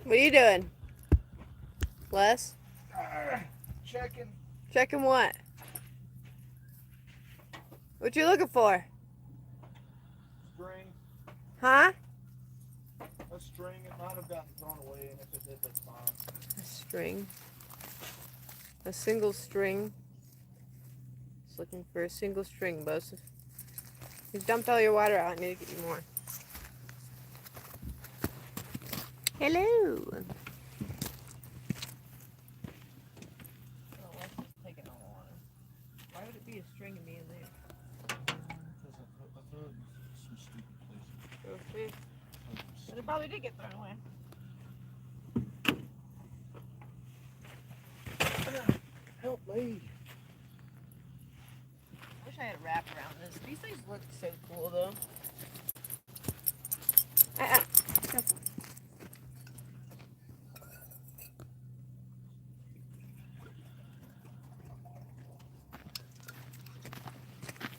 What are you doing? Les? Checking. Checking what? What you looking for? String. Huh? A string. It might have gotten thrown away, and if it did, that's fine. A string. A single string. Just looking for a single string, boss. You dumped all your water out. I need to get you more. Hello. Oh, let's just take it all on. Why would it be a string and be in there? Because I threw it in some stupid places. Okay. But it probably did get thrown away. Help me. I wish I had a wrap around this. These things look so cool, though. Careful.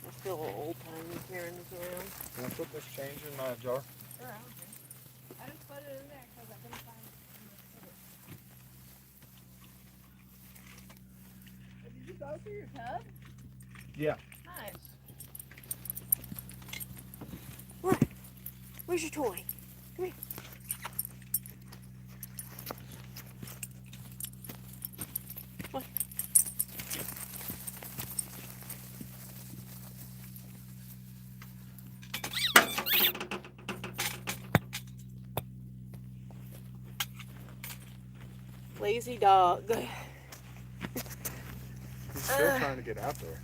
I feel a little old-timey carrying this around. Can I put this change in my jar? Sure, I don't care. I just put it in there because I couldn't find it. Did you go through your tub? Yeah. Nice. What? Where's your toy? Come here. What? Lazy dog. He's still trying to get out there.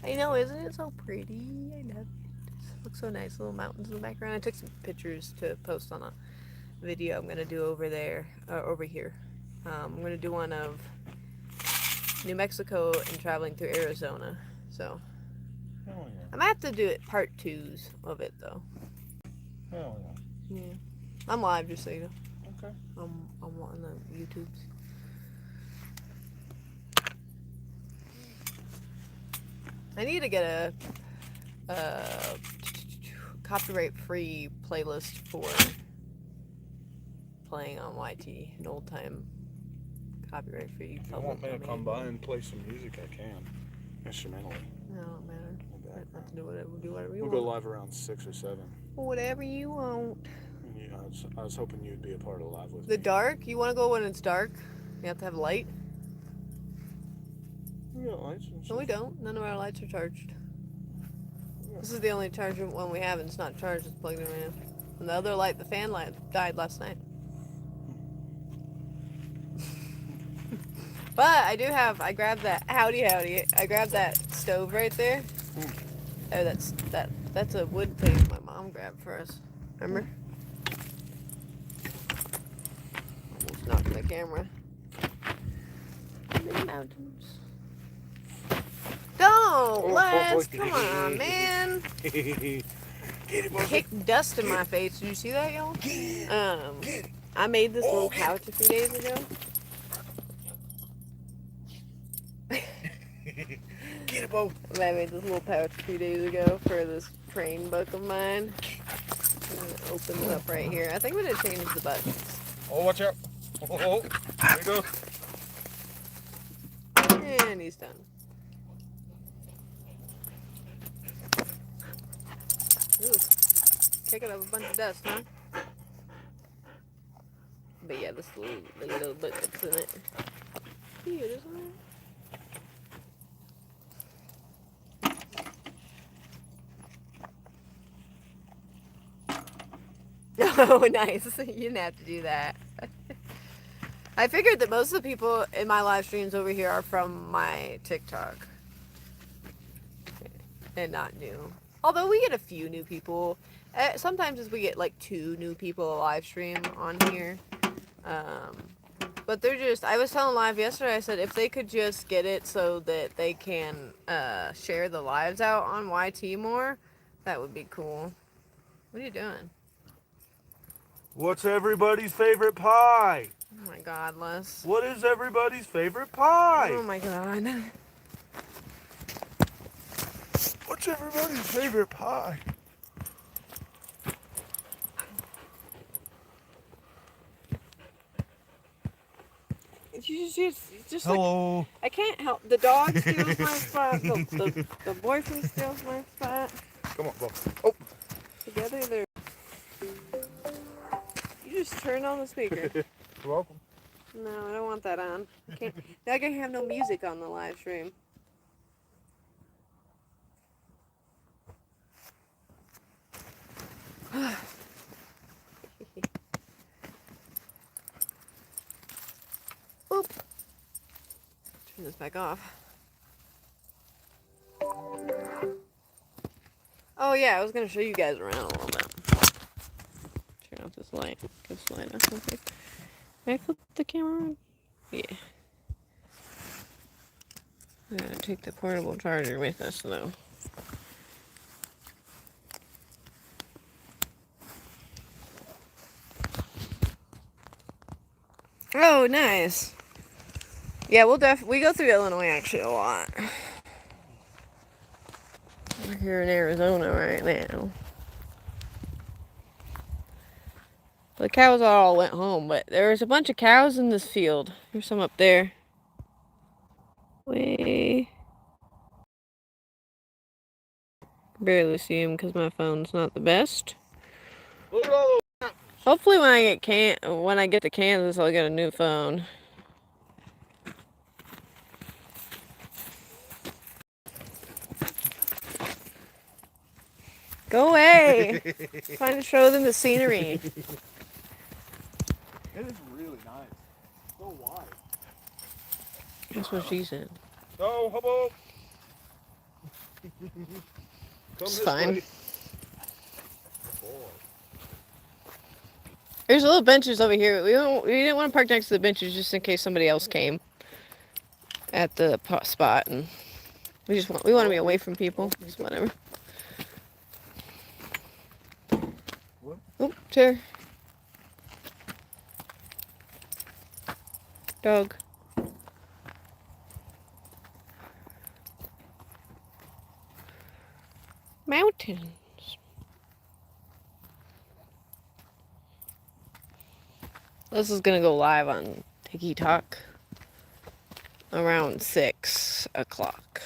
I know, isn't it so pretty? I love it. It looks so nice. Little mountains in the background. I took some pictures to post on a video I'm gonna do over there, over here. I'm gonna do one of New Mexico and traveling through Arizona. So Hell yeah. I might have to do it part 2s of it though. Hell yeah. Yeah, I'm live just so you know. Okay. I'm on the YouTubes. I need to get a copyright-free playlist for playing on YT, an old-time copyright-free. If you want me to come by and play some music, I can. Instrumentally. No, it don't matter. Have to do whatever you We'll want. go live around 6 or 7. Whatever you want. And I was hoping you'd be a part of live with me. The dark? You want to go when it's dark? You have to have light? We got lights and stuff. No, we don't. None of our lights are charged. This is the only charger one we have, and it's not charged. It's plugged in right now. And the other light, the fan light, died last night. But I do have. I grabbed that. Howdy. I grabbed that stove right there. Oh, that's a wood thing my mom grabbed for us. Remember? Almost knocked the camera. The mountains. Don't, Les! Come on, man! Kicked dust in my face. Did you see that, y'all? I made this little couch a few days ago. Get it, Bo. I made this little pouch a few days ago for this train book of mine. It opens up right here. I think I'm gonna change the buttons. Oh, watch out. Oh, there you go. And he's done. Ooh, kicking up a bunch of dust, huh? But yeah, this little bit that's in it. Cute, isn't it? Oh, nice. You didn't have to do that. I figured that most of the people in my live streams over here are from my TikTok. And not new. Although we get a few new people. Sometimes we get like 2 new people a live stream on here. But they're just, I was telling Live yesterday, I said if they could just get it so that they can share the lives out on YT more, that would be cool. What are you doing? What's everybody's favorite pie? Oh my God, Les. What is everybody's favorite pie? Oh my God. What's everybody's favorite pie? just Hello. like, I can't help. The dog steals my spot. The boyfriend steals my spot. Come on, go. Oh. Together they're. You just turn on the speaker. You're welcome. No, I don't want that on. Can't. Now I can have no music on the live stream. Oop. Turn this back off. Oh yeah, I was gonna show you guys around a little bit. Turn off this light. This light off. Okay. Can I flip the camera on? Yeah. We gotta take the portable charger with us though. Oh, nice. Yeah, we go through Illinois actually a lot. We're here in Arizona right now. The cows all went home, but there was a bunch of cows in this field. There's some up there. Way. Barely see them because my phone's not the best. Look at all those. Hopefully when I get to Kansas, I'll get a new phone. Go away! Trying to show them the scenery. It is really nice. So wide. That's what she said. No, hobo. Come It's this fine. way. Boy. There's little benches over here. We didn't want to park next to the benches just in case somebody else came at the spot, and we want to be away from people. So whatever. What? Oop, chair. Dog. Mountains. This is gonna go live on TikTok around 6 o'clock.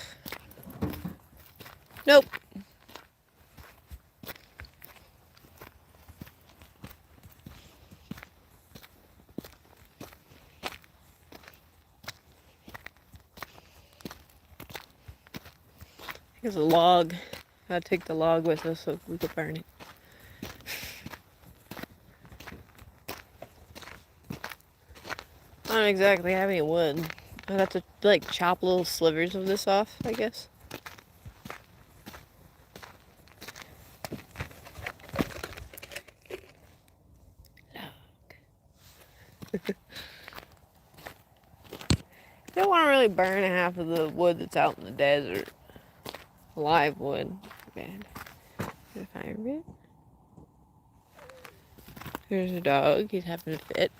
Nope. Here's a log. Gotta take the log with us so we could burn it. I don't exactly have any wood. I'd have to like chop little slivers of this off, I guess. Don't want to really burn half of the wood that's out in the desert. Live wood. Bad. Get a fire pit. There's a dog. He's having a fit.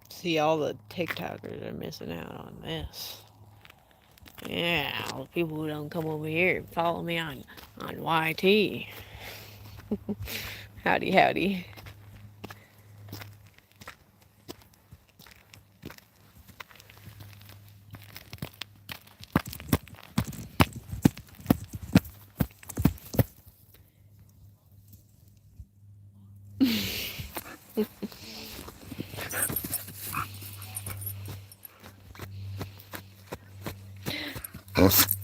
See, all the TikTokers are missing out on this. Yeah, all the people who don't come over here and follow me on YT. Howdy, howdy.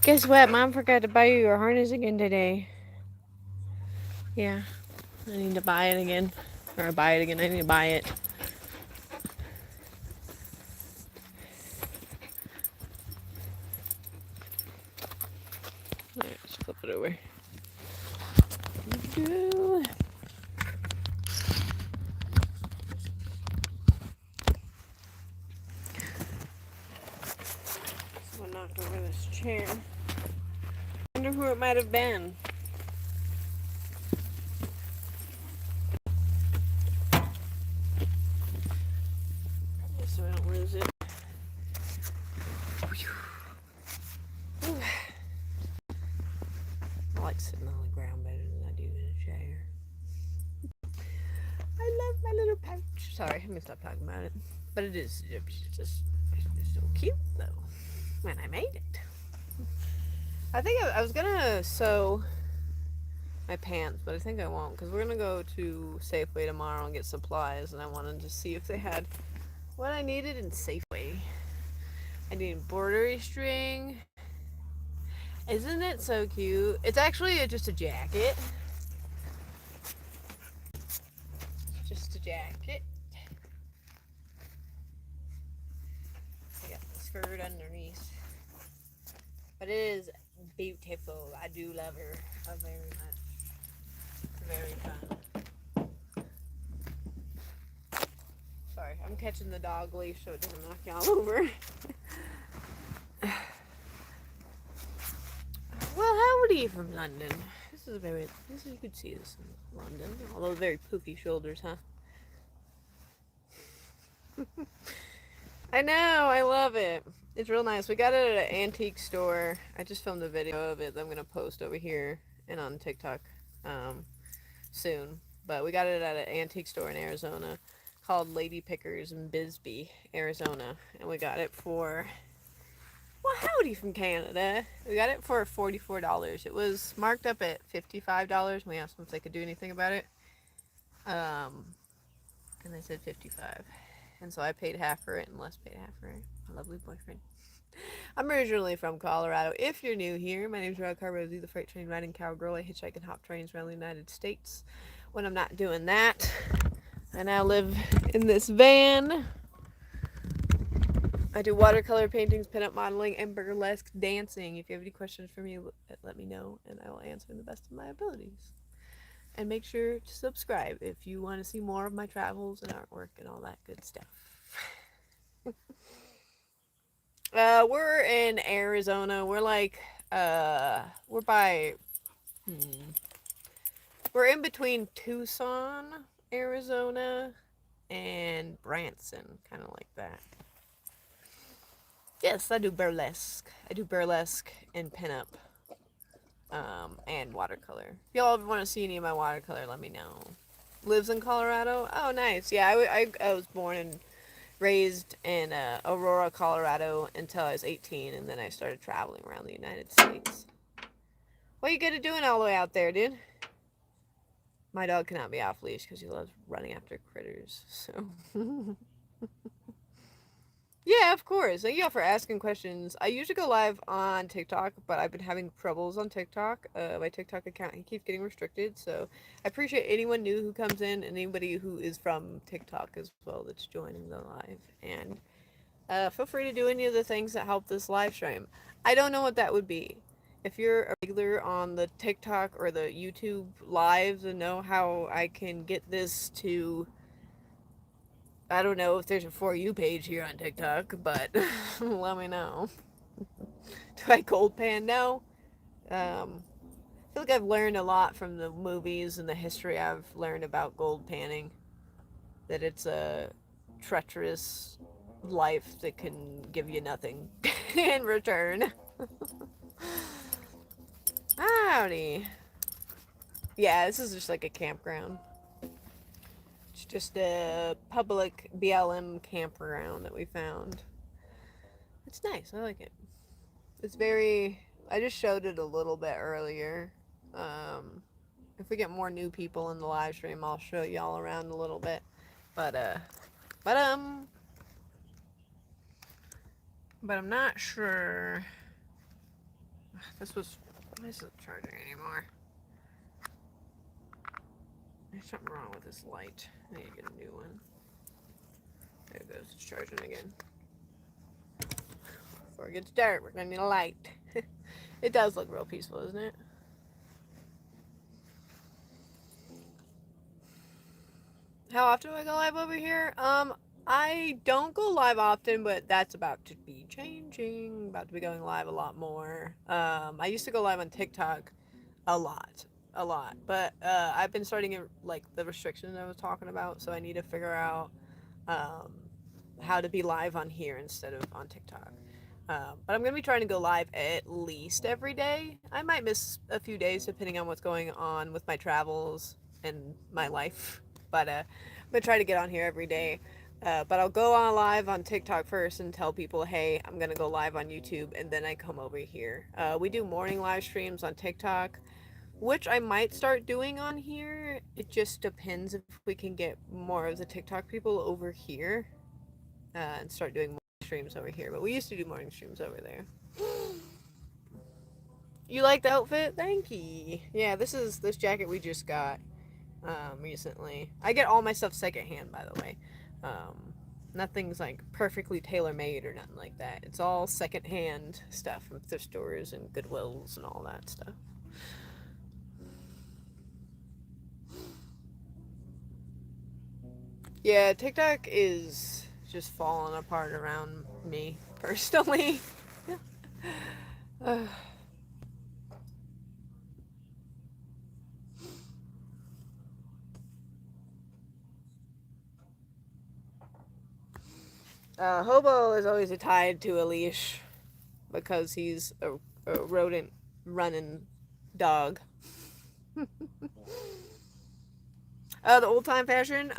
Guess what? Mom forgot to buy you your harness again today. Yeah, I need to buy it again. Or buy it again. I need to buy it. Alright, let's flip it over. Someone knocked over this chair. I wonder who it might have been. my little pouch. Sorry, I'm gonna stop talking about it. But it's so cute though. When I made it. I think I was gonna sew my pants, but I think I won't because we're gonna go to Safeway tomorrow and get supplies, and I wanted to see if they had what I needed in Safeway. I need embroidery string. Isn't it so cute? It's actually just a jacket. Just a jacket. I got the skirt underneath. But it is beautiful. I do love her very much. Very fun. Sorry, I'm catching the dog leash so it doesn't knock y'all over. Well, howdy from London. You could see this in London. Although very poofy shoulders, huh? I know, I love it. It's real nice. We got it at an antique store. I just filmed a video of it that I'm gonna post over here and on TikTok soon. But we got it at an antique store in Arizona called Lady Pickers in Bisbee, Arizona, and we got it for well, howdy from Canada. We got it for $44. It was marked up at $55. We asked them if they could do anything about it. And they said 55. And so I paid half for it and Les paid half for it. My lovely boyfriend. I'm originally from Colorado. If you're new here, my name's Rod Carver. I do the freight train riding cowgirl. I hitchhike and hop trains around the United States. When I'm not doing that, I now live in this van. I do watercolor paintings, pinup modeling, and burlesque dancing. If you have any questions for me, let me know, and I will answer to the best of my abilities. And make sure to subscribe if you want to see more of my travels and artwork and all that good stuff. We're in Arizona. We're like, we're by, we're in between Tucson, Arizona, and Branson, kind of like that. Yes, I do burlesque. I do burlesque and pinup, and watercolor. If y'all ever want to see any of my watercolor, let me know. Lives in Colorado? Oh, nice. Yeah, I was born and raised in Aurora, Colorado until I was 18, and then I started traveling around the United States. What you gonna doing all the way out there, dude? My dog cannot be off leash because he loves running after critters, so... Yeah, of course. Thank y'all for asking questions. I usually go live on TikTok, but I've been having troubles on TikTok. My TikTok account he keeps getting restricted, so I appreciate anyone new who comes in and anybody who is from TikTok as well that's joining the live. And feel free to do any of the things that help this live stream. I don't know what that would be. If you're a regular on the TikTok or the YouTube lives and know how I can get this to I don't know if there's a For You page here on TikTok, but let me know. Do I gold pan? No. I feel like I've learned a lot from the movies and the history I've learned about gold panning. That it's a treacherous life that can give you nothing in return. Howdy. Yeah, this is just like a campground. It's just a public BLM campground that we found. It's nice. I like it. It's very... I just showed it a little bit earlier. If we get more new people in the live stream, I'll show y'all around a little bit. But I'm not sure. This isn't charging anymore. There's something wrong with this light. I need to get a new one. There it goes. It's charging again. Before it gets dark, we're gonna need a light. It does look real peaceful, doesn't it? How often do I go live over here? I don't go live often, but that's about to be changing. About to be going live a lot more. I used to go live on TikTok a lot. But I've been starting in, like, the restrictions I was talking about, so I need to figure out how to be live on here instead of on TikTok. But I'm going to be trying to go live at least every day. I might miss a few days depending on what's going on with my travels and my life. But gonna try to get on here every day. But I'll go on live on TikTok first and tell people, hey, I'm gonna go live on YouTube, and then I come over here. We do morning live streams on TikTok, which I might start doing on here. It just depends if we can get more of the TikTok people over here and start doing more streams over here. But we used to do morning streams over there. You like the outfit? Thank you. Yeah, this jacket we just got recently. I get all my stuff secondhand, by the way. Nothing's like perfectly tailor made or nothing like that. It's all secondhand stuff from thrift stores and Goodwills and all that stuff. Yeah, TikTok is just falling apart around me personally. Hobo is always tied to a leash because he's a rodent running dog. The old time fashion,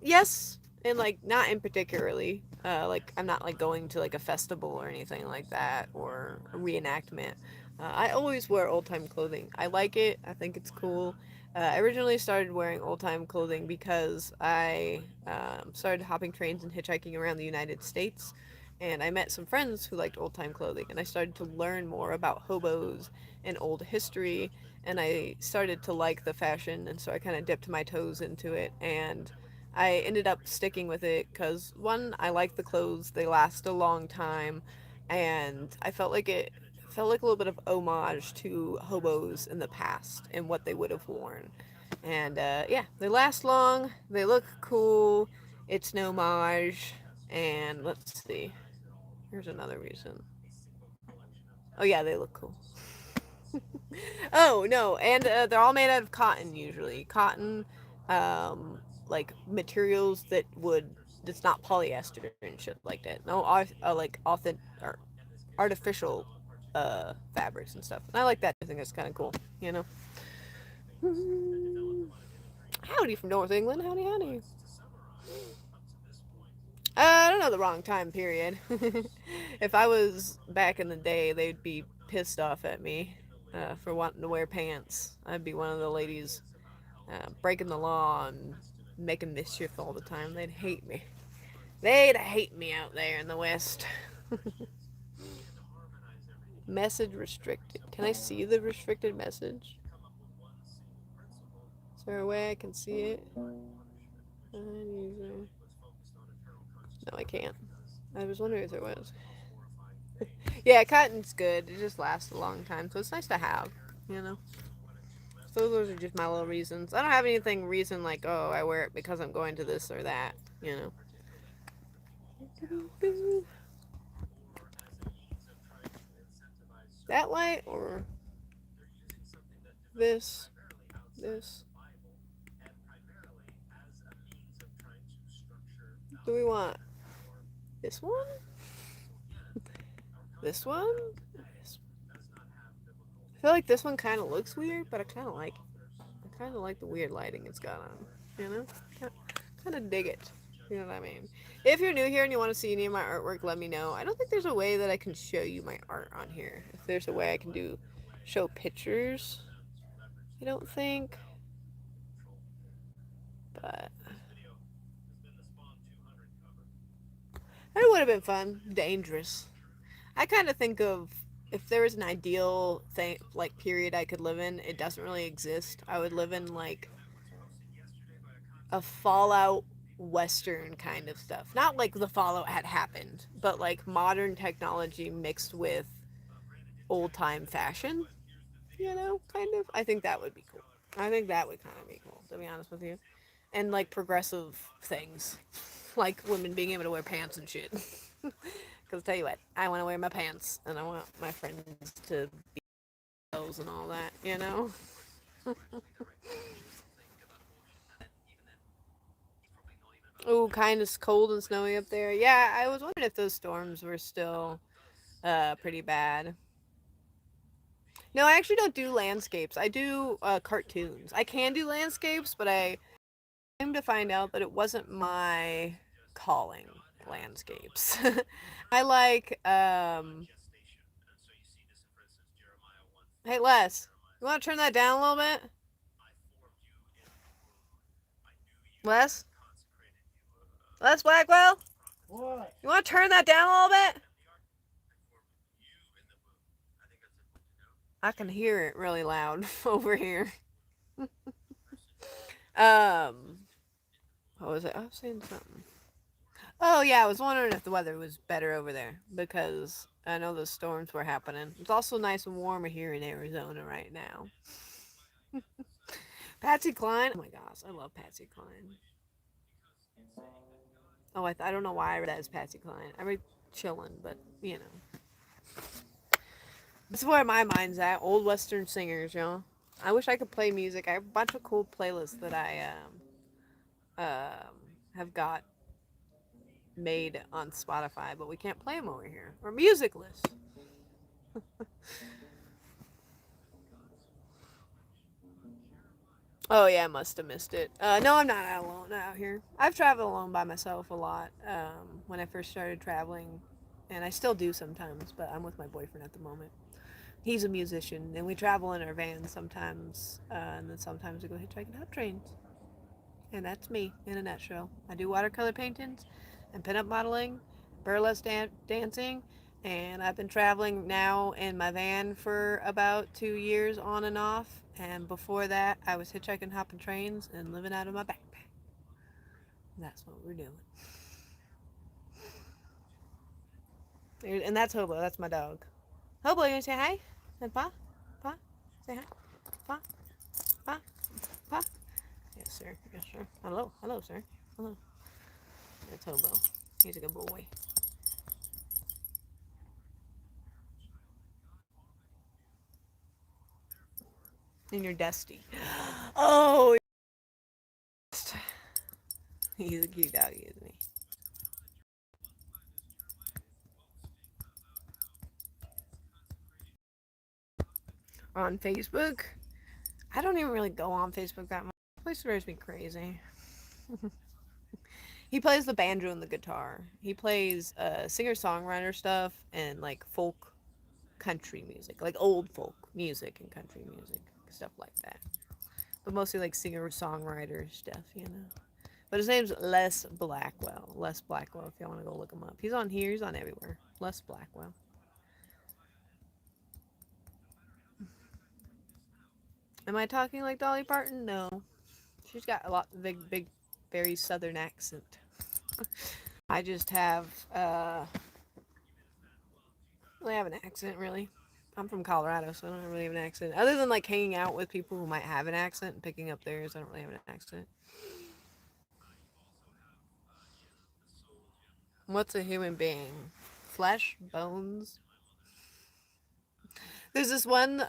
yes, and like not in particularly. Like I'm not like going to like a festival or anything like that or a reenactment. I always wear old time clothing. I like it. I think it's cool. I originally started wearing old time clothing because I started hopping trains and hitchhiking around the United States. And I met some friends who liked old time clothing, and I started to learn more about hobos and old history. And I started to like the fashion, and so I kind of dipped my toes into it. And I ended up sticking with it because one, I like the clothes; they last a long time, and I felt like it felt like a little bit of homage to hobos in the past and what they would have worn. And yeah, they last long. They look cool. It's an homage. And let's see. Here's another reason. Oh yeah, they look cool. Oh no, and they're all made out of cotton usually. Cotton, like materials that would that's not polyester and shit like that. No, like authentic or artificial fabrics and stuff. And I like that. I think that's kind of cool. You know. Howdy from North England. Howdy, howdy. I don't know the wrong time period. If I was back in the day, they'd be pissed off at me for wanting to wear pants. I'd be one of the ladies breaking the law and making mischief all the time. They'd hate me. They'd hate me out there in the West. Message restricted. Can I see the restricted message? Is there a way I can see it? No, I can't. I was wondering if there was. Yeah, cotton's good. It just lasts a long time, so it's nice to have, you know. So those are just my little reasons. I don't have anything reason like, oh, I wear it because I'm going to this or that, you know. That light or this, this. Do we want this one? This one? I feel like this one kind of looks weird, but I kind of like it. I kind of like the weird lighting it's got on. You know, kind of dig it. You know what I mean? If you're new here and you want to see any of my artwork, let me know. I don't think there's a way that I can show you my art on here. If there's a way I can do show pictures, I don't think. But it would have been fun. Dangerous. I kind of think of if there was an ideal thing like period I could live in, it doesn't really exist. I would live in like a Fallout Western kind of stuff. Not like the Fallout had happened, but like modern technology mixed with old time fashion, you know, kind of. I think that would be cool. I think that would kind of be cool, to be honest with you. And like progressive things, like women being able to wear pants and shit. Because tell you what, I want to wear my pants, and I want my friends to be those and all that, you know? Oh, kind of cold and snowy up there. Yeah, I was wondering if those storms were still pretty bad. No, I actually don't do landscapes. I do cartoons. I can do landscapes, but I came to find out that it wasn't my calling, landscapes. I like hey Les, you want to turn that down a little bit? Les? Les Blackwell? What? You want to turn that down a little bit? I can hear it really loud over here. Um, what was it? I was saying something. Oh yeah, I was wondering if the weather was better over there because I know the storms were happening. It's also nice and warmer here in Arizona right now. Patsy Cline. Oh my gosh, I love Patsy Cline. Oh, I don't know why I read that as Patsy Cline. I read chillin', but you know, that's where my mind's at. Old Western singers, you know. I wish I could play music. I have a bunch of cool playlists that I have got made on Spotify, but we can't play them over here. We're music lists. Oh yeah, I must have missed it. No, I'm not out alone out here. I've traveled alone by myself a lot when I first started traveling, and I still do sometimes. But I'm with my boyfriend at the moment. He's a musician, and we travel in our van sometimes, and then sometimes we go hitchhiking hot trains. And that's me in a nutshell. I do watercolor paintings and pinup modeling, burlesque dancing, and I've been traveling now in my van for about 2 years on and off. And before that, I was hitchhiking, hopping trains, and living out of my backpack. And that's what we're doing. And that's Hobo. That's my dog. Hobo, you want to say hi? And Pa? Pa? Say hi. Pa? Pa? Pa? Yes, sir. Yes, sir. Hello. Hello, sir. Hello. That's Hobo. He's a good boy. And you're Dusty. Oh, he's a cute doggy, isn't he? On Facebook, I don't even really go on Facebook that much. This place drives me crazy. He plays the banjo and the guitar. He plays singer songwriter stuff and like folk country music, like old folk music and country music, stuff like that. But mostly like singer songwriter stuff, you know. But his name's Les Blackwell. Les Blackwell, if y'all want to go look him up. He's on here, he's on everywhere. Les Blackwell. Am I talking like Dolly Parton? No. She's got a lot big, very southern accent. I just have really have an accent really. I'm from Colorado, so I don't really have an accent. Other than like hanging out with people who might have an accent and picking up theirs, I don't really have an accent. What's a human being? Flesh, bones. There's this one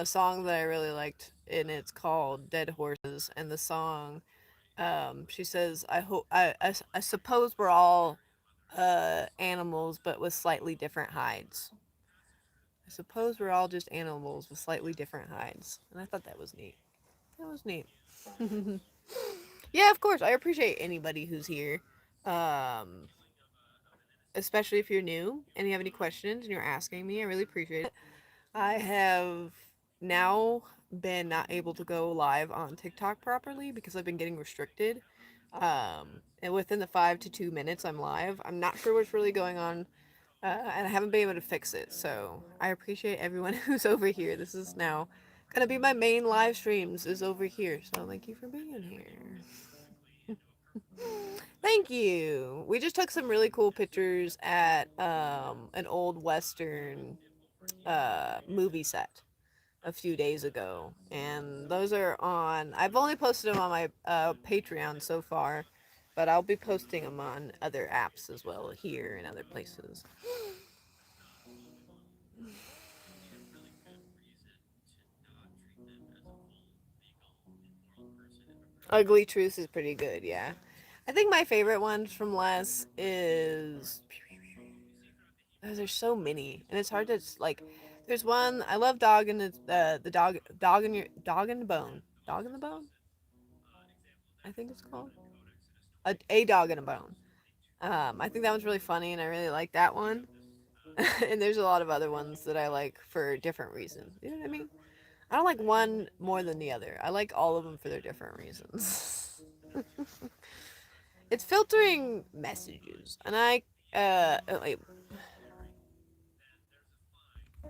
song that I really liked, and it's called "Dead Horses." And the song, she says, I suppose we're all animals, but with slightly different hides." I suppose we're all just animals with slightly different hides. And I thought that was neat. That was neat. Yeah, of course. I appreciate anybody who's here. Um, Especially if you're new and you have any questions and you're asking me. I really appreciate it. I have now been not able to go live on TikTok properly because I've been getting restricted. And within the 5 to 2 minutes I'm live, I'm not sure what's really going on, and I haven't been able to fix it. So I appreciate everyone who's over here. This is now gonna be my main live streams is over here. So thank you for being here. Thank you. We just took some really cool pictures at an old western movie set a few days ago, and those are on. I've only posted them on my Patreon so far, but I'll be posting them on other apps as well here and other places. Ugly Truth is pretty good, yeah. I think my favorite ones from Les is oh, there's so many, and it's hard to like. There's one I love. Dog and the dog in your dog in the bone. Dog in the bone. I think it's called a dog and a bone. I think that one's really funny, and I really like that one. And there's a lot of other ones that I like for different reasons. You know what I mean? I don't like one more than the other. I like all of them for their different reasons. It's filtering messages, and wait,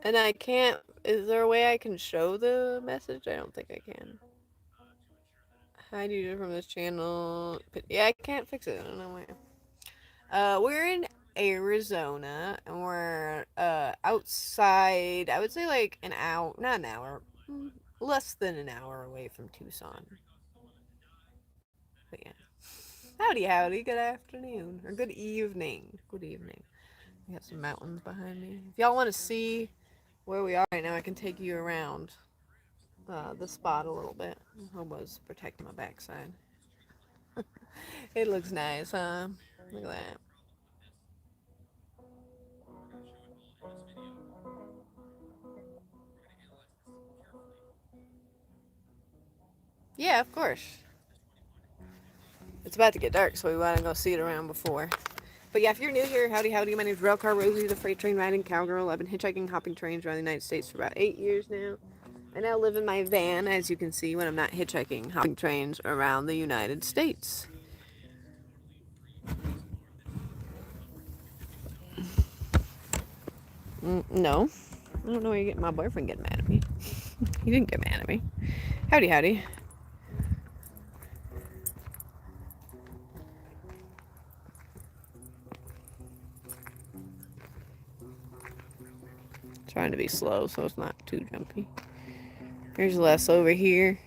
and I can't. Is there a way I can show the message? I don't think I can. Hide user from this channel. But yeah, I can't fix it. I don't know why. We're in Arizona, and we're outside. I would say like an hour, not an hour, less than an hour away from Tucson. But yeah, howdy, howdy. Good afternoon or good evening. Good evening. We got some mountains behind me. If y'all want to see where we are right now, I can take you around the spot a little bit. Hobo's protecting my backside. It looks nice, huh? Look at that. Yeah, of course. It's about to get dark, so we want to go see it around before. But yeah, if you're new here, howdy howdy. My name's Railcar Rosie, the freight train riding cowgirl. I've been hitchhiking, hopping trains around the United States for about 8 years now. I now live in my van, as you can see, when I'm not hitchhiking, hopping trains around the United States. No, I don't know why you get my boyfriend getting mad at me. He didn't get mad at me. Howdy howdy. Trying to be slow so it's not too jumpy. Here's Les over here.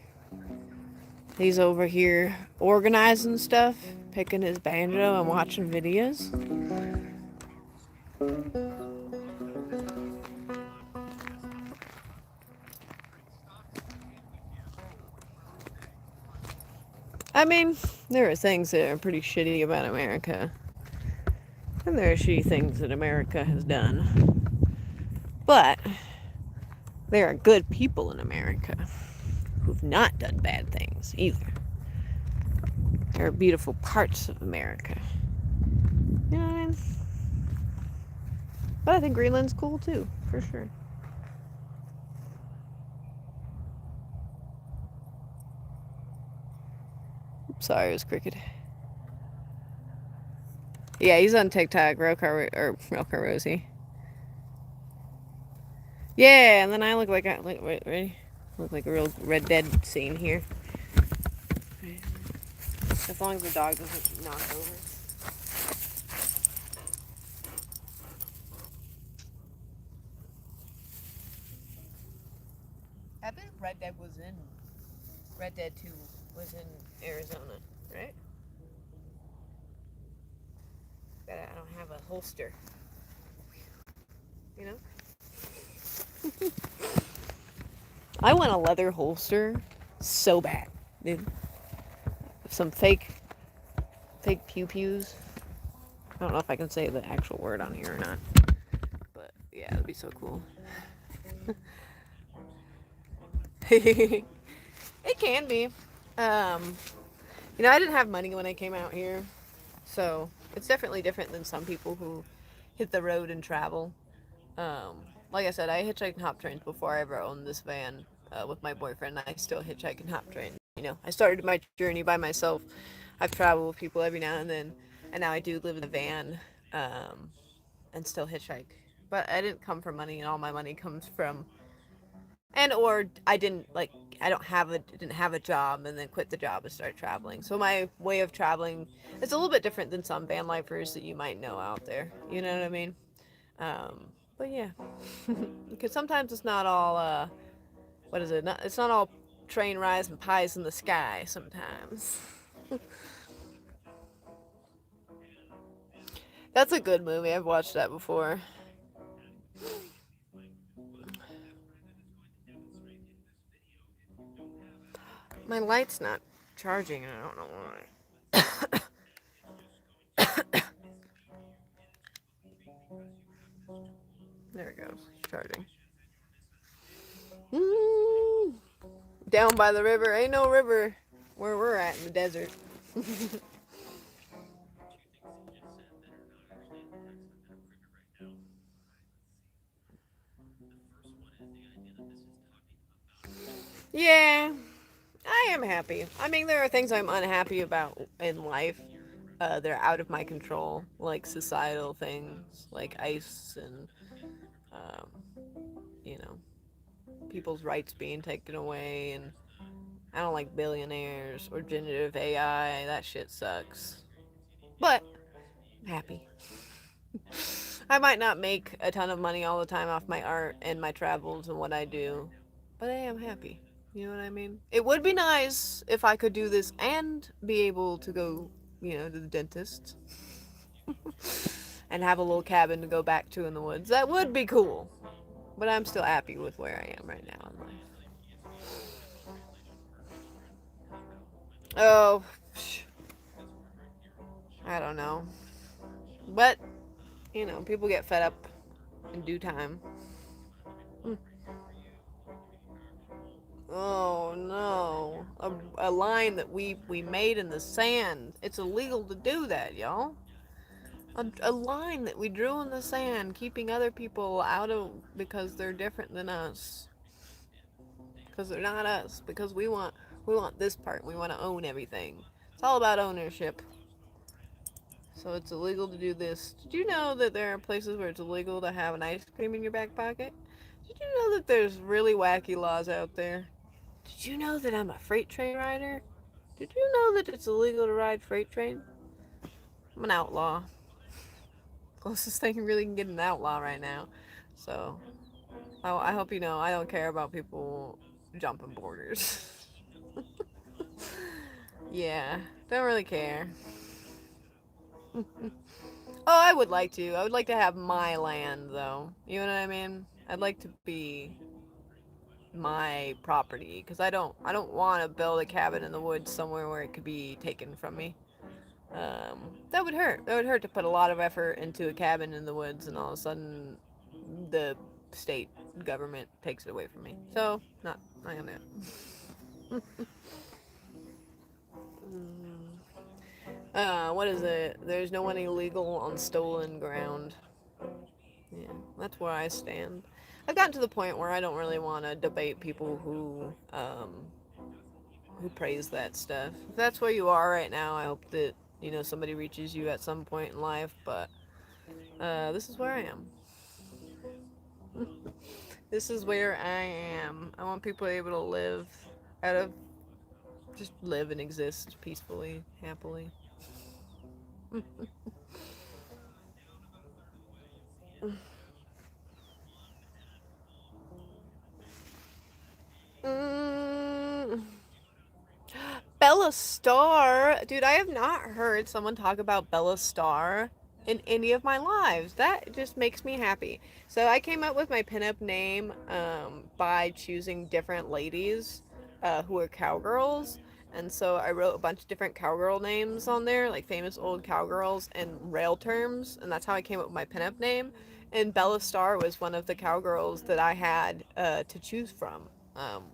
He's over here organizing stuff, picking his banjo and watching videos. I mean, there are things that are pretty shitty about America, and there are shitty things that America has done. But there are good people in America who've not done bad things either. There are beautiful parts of America. You know what I mean? But I think Greenland's cool too, for sure. Oops, sorry, it was cricket. Yeah, he's on TikTok, Railcar Rosie. Yeah, and then I look like wait, ready? Look like a real Red Dead scene here. As long as the dog doesn't knock over. I bet Red Dead 2 was in Arizona, right? But I don't have a holster, you know? I want a leather holster so bad, dude. Some fake pew pews. I don't know if I can say the actual word on here or not, but yeah, it'd be so cool. It can be. Um, I didn't have money when I came out here, so it's definitely different than some people who hit the road and travel. Um, like I said, I hitchhiked and hop trains before I ever owned this van with my boyfriend. I still hitchhike and hop trains. I started my journey by myself. I've traveled with people every now and then, and now I do live in a van um, and still hitchhike. But I didn't come from money, and all my money comes from or I don't have a didn't have a job and then quit the job and start traveling. So my way of traveling is a little bit different than some van lifers that you might know out there. You know what I mean? But yeah, because sometimes it's not all what is it? It's not all train rides and pies in the sky. Sometimes that's a good movie. I've watched that before. My light's not charging, and I don't know why. There it goes. Charging. Mm, down by the river. Ain't no river. where we're at in the desert. Yeah, I am happy. I mean, there are things I'm unhappy about in life. They're out of my control, like societal things, like ICE and, um, you know, people's rights being taken away. And I don't like billionaires or generative AI. That shit sucks. But I'm happy. I might not make a ton of money all the time off my art and my travels and what I do, but I am happy. You know what I mean? It would be nice if I could do this and be able to go, to the dentist and have a little cabin to go back to in the woods. That would be cool. But I'm still happy with where I am right now in life. Oh, I don't know. But, people get fed up in due time. Oh no. A line that we made in the sand. It's illegal to do that, y'all. A line that we drew in the sand, keeping other people out of because they're different than us. Because they're not us. Because we want this part. We want to own everything. It's all about ownership. So it's illegal to do this. Did you know that there are places where it's illegal to have an ice cream in your back pocket? Did you know that there's really wacky laws out there? Did you know that I'm a freight train rider? Did you know that it's illegal to ride freight train? I'm an outlaw. Closest thing you really can get an outlaw right now. So, I hope you know I don't care about people jumping borders. Yeah, don't really care. Oh, I would like to. I would like to have my land, though. You know what I mean? I'd like to be my property because I don't want to build a cabin in the woods somewhere where it could be taken from me. That would hurt. That would hurt to put a lot of effort into a cabin in the woods and all of a sudden the state government takes it away from me. So, not gonna. What is it? There's no one illegal on stolen ground. Yeah, that's where I stand. I've gotten to the point where I don't really want to debate people who praise that stuff. If that's where you are right now, I hope that somebody reaches you at some point in life. But this is where I am. This is where I am. I want people able to live out of just live and exist peacefully, happily. Mm, Bella Star. Dude, I have not heard someone talk about Bella Star in any of my lives. That just makes me happy. So I came up with my pinup name by choosing different ladies who are cowgirls. And so I wrote a bunch of different cowgirl names on there, like famous old cowgirls and rail terms. And that's how I came up with my pinup name. And Bella Star was one of the cowgirls that I had to choose from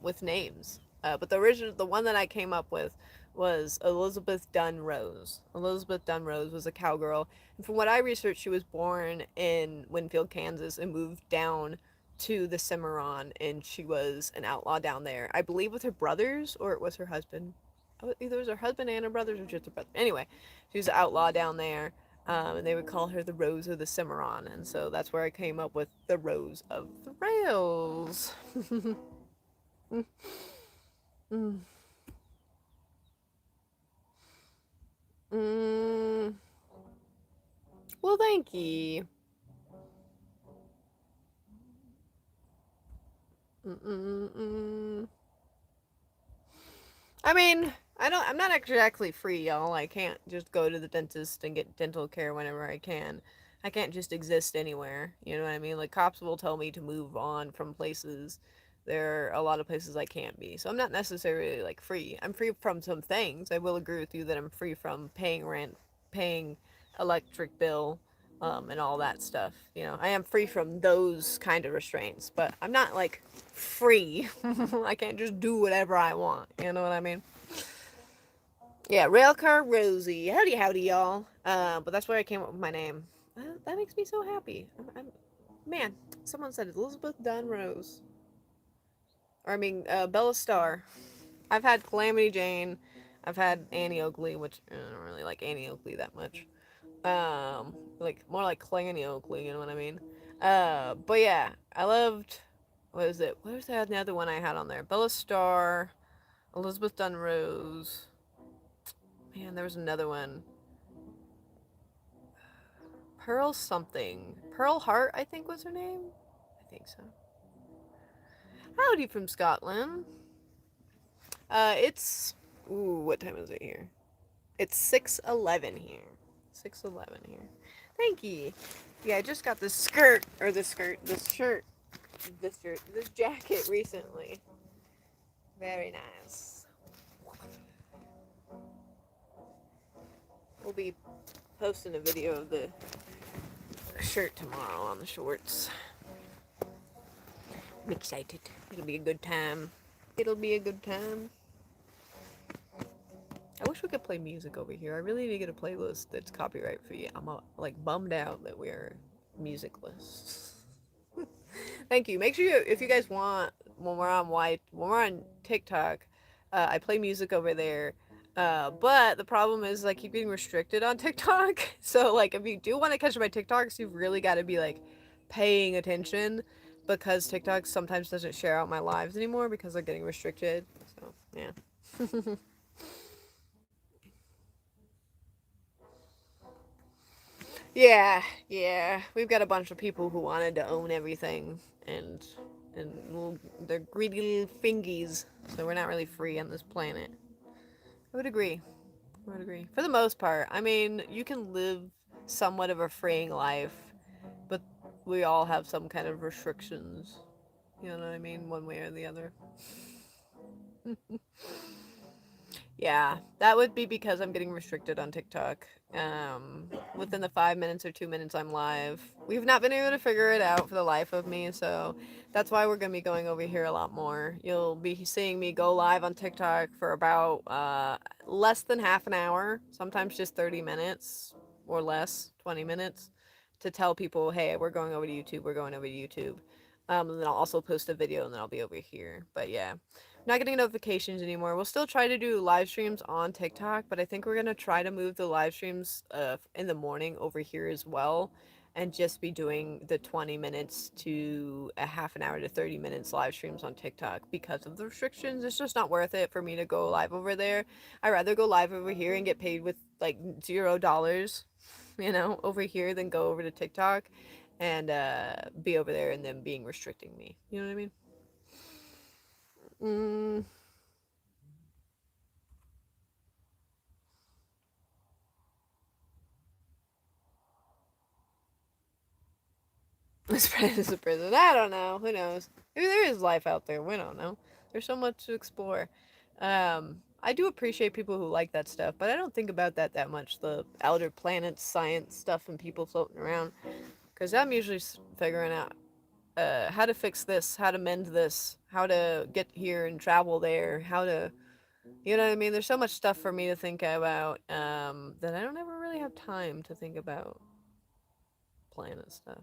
with names. But the one that I came up with was Elizabeth Dunn Rose. Elizabeth Dunn Rose was a cowgirl, and from what I researched, she was born in Winfield, Kansas, and moved down to the Cimarron, and she was an outlaw down there. I believe with her brothers, or it was her husband. Either it was her husband and her brothers, or just her brother. Anyway, she was an outlaw down there. And they would call her the Rose of the Cimarron, and so that's where I came up with the Rose of the Rails. Mm. Mm. Well, thank you. Mm-mm-mm. I mean, I'm not exactly free, y'all. I can't just go to the dentist and get dental care whenever I can. I can't just exist anywhere. You know what I mean? Like, cops will tell me to move on from places. There are a lot of places I can't be. So I'm not necessarily, like, free. I'm free from some things. I will agree with you that I'm free from paying rent, paying electric bill, and all that stuff. I am free from those kind of restraints, but I'm not, like, free. I can't just do whatever I want. You know what I mean? Yeah, Railcar Rosie. Howdy, howdy, y'all. But that's where I came up with my name. That makes me so happy. Man, someone said Elizabeth Dunn Rose. Or, I mean, Bella Starr. I've had Calamity Jane. I've had Annie Oakley, which I don't really like Annie Oakley that much. Like more like Clanny Oakley, you know what I mean? But yeah, I loved. What is it? What was that another one I had on there? Bella Starr, Elizabeth Dunn Rose. Man, there was another one. Pearl something. Pearl Hart, I think was her name. I think so. Howdy from Scotland. It's ooh, what time is it here? It's 6:11 here. 6:11 here. Thank you. Yeah, I just got this skirt or this jacket recently. Very nice. We'll be posting a video of the shirt tomorrow on the shorts. I'm excited. It'll be a good time. It'll be a good time. I wish we could play music over here. I really need to get a playlist that's copyright free. I'm like bummed out that we're musicless. Thank you. Make sure if you guys want when we're on TikTok, I play music over there. But the problem is I keep getting restricted on TikTok. So like if you do want to catch my TikToks, you've really got to be like paying attention because TikTok sometimes doesn't share out my lives anymore because they're getting restricted. So yeah. Yeah, yeah. We've got a bunch of people who wanted to own everything, and they're greedy little fingies. So we're not really free on this planet. I would agree. I would agree. For the most part, I mean, you can live somewhat of a freeing life, but we all have some kind of restrictions. You know what I mean? One way or the other. Yeah, that would be because I'm getting restricted on TikTok. Within the 5 minutes or 2 minutes I'm live. We've not been able to figure it out for the life of me, so that's why we're gonna be going over here a lot more. You'll be seeing me go live on TikTok for about less than half an hour, sometimes just 30 minutes or less, 20 minutes, to tell people, hey, we're going over to YouTube, we're going over to YouTube. And then I'll also post a video and then I'll be over here. But yeah, not getting notifications anymore. We'll still try to do live streams on TikTok, but I think we're gonna try to move the live streams in the morning over here as well, and just be doing the 20 minutes to a half an hour to 30 minutes live streams on TikTok because of the restrictions. It's just not worth it for me to go live over there. I'd rather go live over here and get paid with like $0, over here than go over to TikTok and be over there and them being restricting me. You know what I mean? Mm, This a prison. I don't know. Who knows? Maybe there is life out there. We don't know. There's so much to explore. I do appreciate people who like that stuff, but I don't think about that much. The outer planets, science stuff, and people floating around. Because I'm usually figuring out how to fix this, how to mend this, how to get here and travel there, how to, you know what I mean? There's so much stuff for me to think about that I don't ever really have time to think about planet stuff.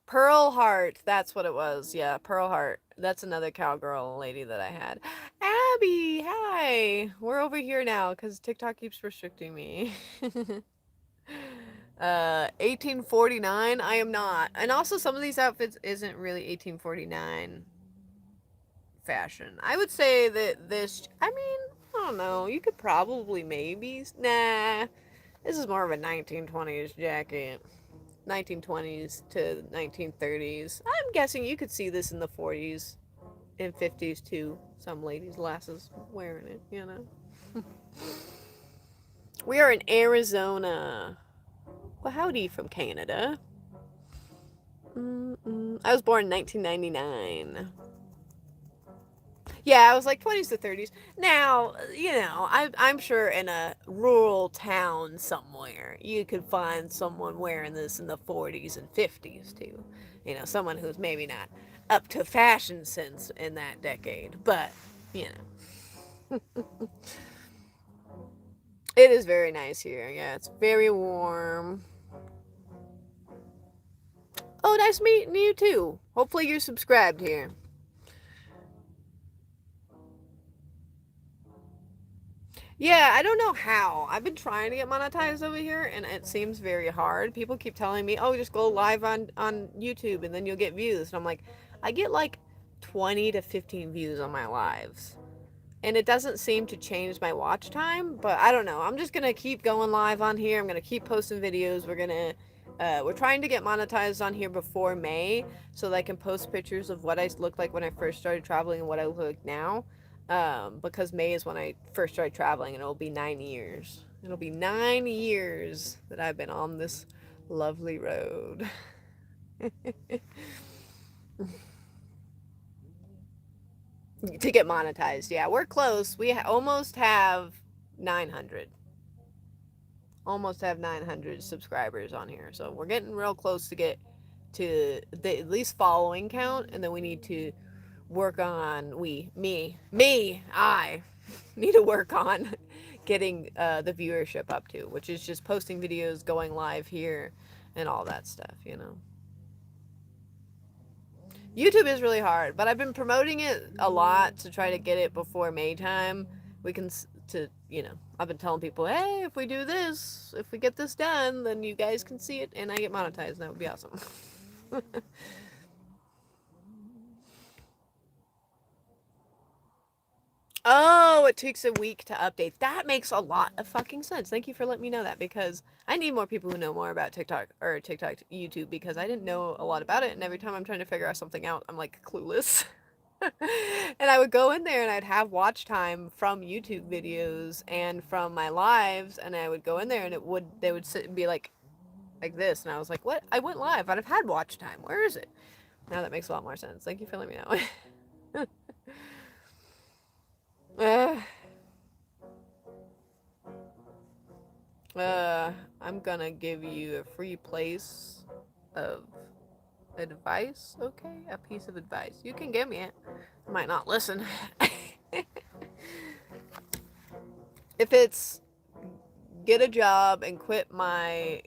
Pearl Heart, that's what it was. Yeah, Pearl Heart. That's another cowgirl lady that I had. Abby, hi. We're over here now because TikTok keeps restricting me. 1849. I am not. And also, some of these outfits isn't really 1849 fashion. I would say that this. I mean, I don't know. You could probably maybe. Nah. This is more of a 1920s jacket. 1920s to 1930s. I'm guessing you could see this in the 40s and 50s too. Some ladies' lasses wearing it, you know. We are in Arizona. Well, howdy from Canada. I was born in 1999. Yeah, I was like 20s to 30s. Now, I'm sure in a rural town somewhere, you could find someone wearing this in the 40s and 50s too. Someone who's maybe not up to fashion sense in that decade, but, you know. It is very nice here. Yeah, it's very warm. Oh, nice meeting you too. Hopefully you're subscribed here. Yeah, I don't know how. I've been trying to get monetized over here, and it seems very hard. People keep telling me, "Oh, just go live on YouTube, and then you'll get views." And I'm like, I get like 20 to 15 views on my lives, and it doesn't seem to change my watch time. But I don't know. I'm just gonna keep going live on here. I'm gonna keep posting videos. We're trying to get monetized on here before May, so that I can post pictures of what I looked like when I first started traveling and what I look like now. Because May is when I first started traveling, and it'll be 9 years. It'll be 9 years that I've been on this lovely road. To get monetized. Yeah, we're close. We almost have 900. Almost have 900 subscribers on here. So we're getting real close to get to the at least following count, and then we need to work on I need to work on getting the viewership up to, which is just posting videos, going live here, and all that stuff. YouTube is really hard, but I've been promoting it a lot to try to get it before May time. We can I've been telling people, hey, if we do this, if we get this done, then you guys can see it and I get monetized. That would be awesome. Oh, it takes a week to update. That makes a lot of fucking sense. Thank you for letting me know that, because I need more people who know more about YouTube, because I didn't know a lot about it, and every time I'm trying to figure out something out, I'm like clueless. And I would go in there and I'd have watch time from YouTube videos and from my lives, and I would go in there and they would sit and be like this, and I was like, what? I went live. I'd have had watch time. Where is it? Now that makes a lot more sense. Thank you for letting me know. uh, I'm gonna give you a free place of advice, okay? A piece of advice. You can give me it. I might not listen. If it's get a job and quit my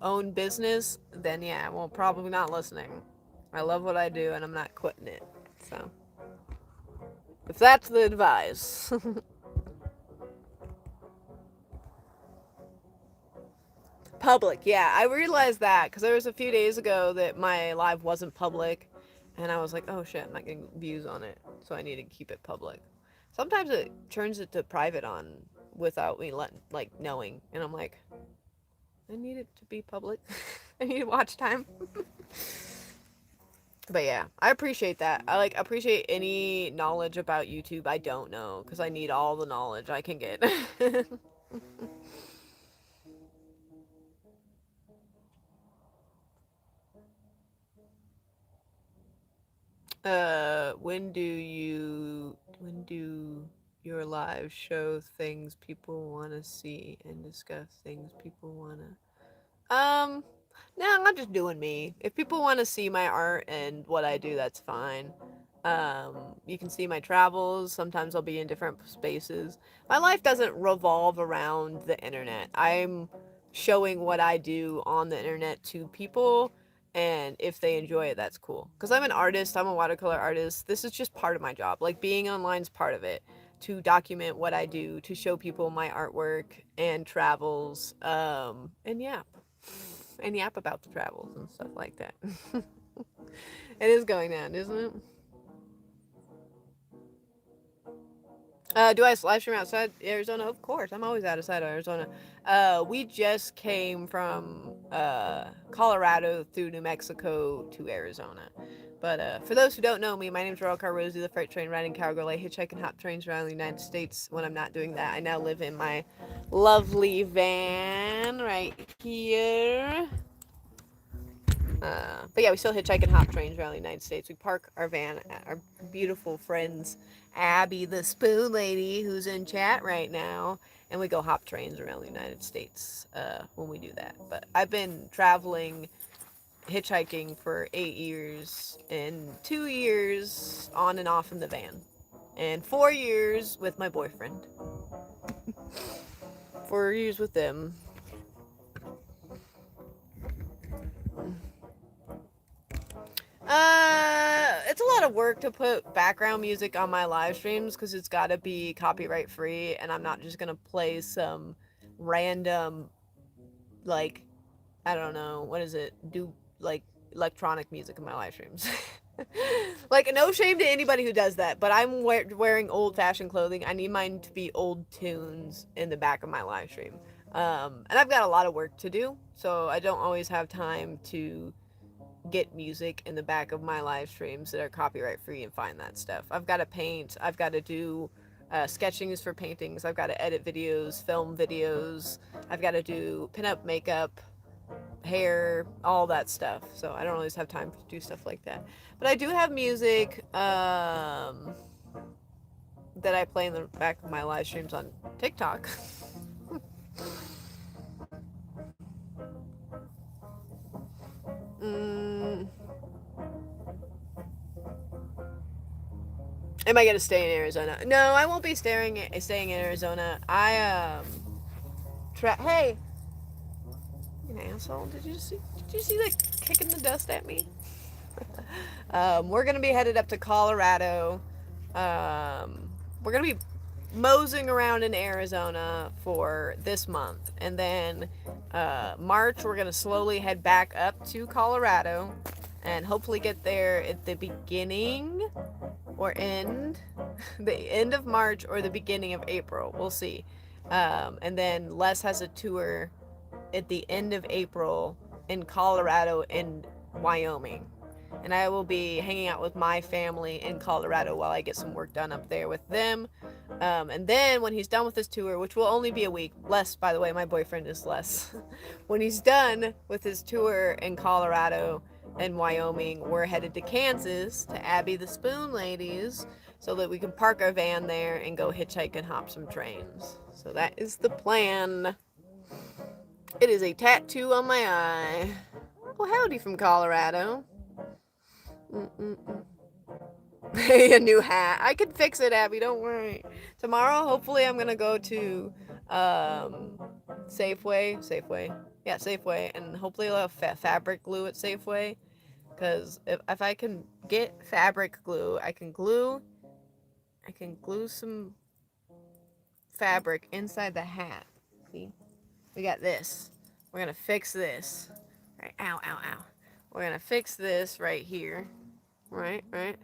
own business, then yeah, well, probably not listening. I love what I do and I'm not quitting it. So, if that's the advice. Public, yeah. I realized that because there was a few days ago that my live wasn't public, and I was like, oh shit, I'm not getting views on it, so I need to keep it public. Sometimes it turns it to private on without me knowing, and I'm like, I need it to be public. I need watch time. But yeah, I appreciate that. I appreciate any knowledge about YouTube I don't know, because I need all the knowledge I can get. When do your lives show things people want to see and discuss things people want to no, I'm just doing me. If people want to see my art and what I do, that's fine. You can see my travels. Sometimes I'll be in different spaces. My life doesn't revolve around the internet. I'm showing what I do on the internet to people, and if they enjoy it, that's cool. Because I'm an artist, I'm a watercolor artist. This is just part of my job. Like, being online is part of it. To document what I do, to show people my artwork and travels, and yeah, and yap about the travels and stuff like that. It is going down, isn't it? Do I live stream outside Arizona? Of course, I'm always outside of Arizona. We just came from Colorado through New Mexico to Arizona. But for those who don't know me, my name is Royal Car Rosie, the freight train riding cowgirl. I hitchhike and hop trains around the United States. When I'm not doing that, I now live in my lovely van right here. But yeah, we still hitchhike and hop trains around the United States. We park our van at our beautiful friends, Abby the Spoon Lady, who's in chat right now, and we go hop trains around the United States when we do that. But I've been traveling, hitchhiking for 8 years, and 2 years on and off in the van. and 4 years with my boyfriend. 4 years with them. It's a lot of work to put background music on my live streams because it's got to be copyright free, and I'm not just gonna play some random, like, I don't know, what is it? Do like electronic music in my live streams. Like, no shame to anybody who does that, but I'm wearing old fashioned clothing. I need mine to be old tunes in the back of my live stream. And I've got a lot of work to do, so I don't always have time to get music in the back of my live streams that are copyright free and find that stuff. I've got to paint, I've got to do sketchings for paintings, I've got to edit videos, film videos, I've got to do pinup makeup, hair, all that stuff. So I don't always have time to do stuff like that. But I do have music that I play in the back of my live streams on TikTok. mm, Am I gonna stay in Arizona? No, I won't be staying in Arizona. Hey, you an asshole! Did you see that kicking the dust at me? We're gonna be headed up to Colorado. We're gonna be moseying around in Arizona for this month, and then March we're gonna slowly head back up to Colorado, and hopefully get there at the beginning or end, the end of March or the beginning of April. We'll see. And then Les has a tour at the end of April in Colorado and Wyoming. And I will be hanging out with my family in Colorado while I get some work done up there with them. And then when he's done with his tour, which will only be a week, Les, by the way, my boyfriend is Les. When he's done with his tour in Colorado and Wyoming, we're headed to Kansas to Abby the Spoon Ladies so that we can park our van there and go hitchhike and hop some trains. So that is the plan. It is a tattoo on my eye. Well, howdy from Colorado. A new hat. I can fix it, Abby. Don't worry. Tomorrow, hopefully, I'm gonna go to Safeway. Yeah, Safeway, and hopefully I'll have fabric glue at Safeway. Because if I can get fabric glue, I can glue some fabric inside the hat. See? We got this. We're gonna fix this. Right. Ow, ow, ow. We're gonna fix this right here. Right. We're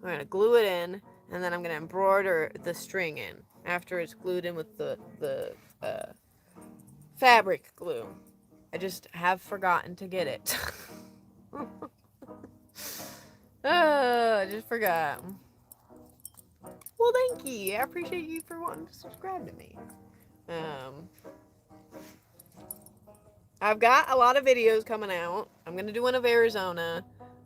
gonna glue it in, and then I'm gonna embroider the string in after it's glued in with the fabric glue. I just have forgotten to get it. I just forgot. Well, thank you. I appreciate you for wanting to subscribe to me. I've got a lot of videos coming out. I'm gonna do one of Arizona,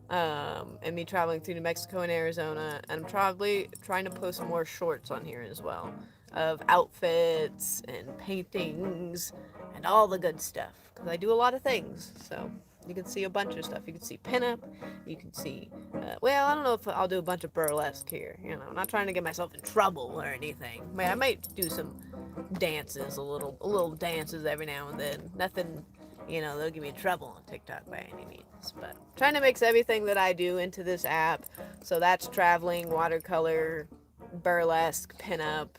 and me traveling through New Mexico and Arizona, and I'm probably trying to post more shorts on here as well, of outfits and paintings and all the good stuff, because I do a lot of things. So you can see a bunch of stuff. You can see pinup. You can see, well, I don't know if I'll do a bunch of burlesque here. You know, I'm not trying to get myself in trouble or anything. I might do some dances, a little dances every now and then. Nothing, they'll give me trouble on TikTok by any means. But I'm trying to mix everything that I do into this app. So that's traveling, watercolor, burlesque, pinup,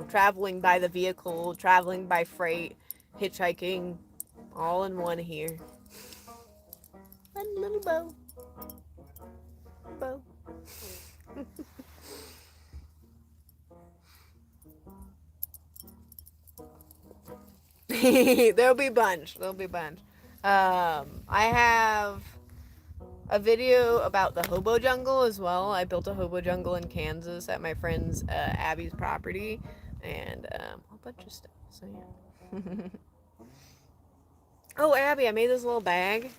traveling by the vehicle, traveling by freight, hitchhiking, all in one here. One little bow. Bow. There'll be a bunch. I have a video about the hobo jungle as well. I built a hobo jungle in Kansas at my friend's Abby's property, and a bunch of stuff. So yeah. Oh, Abby, I made this little bag.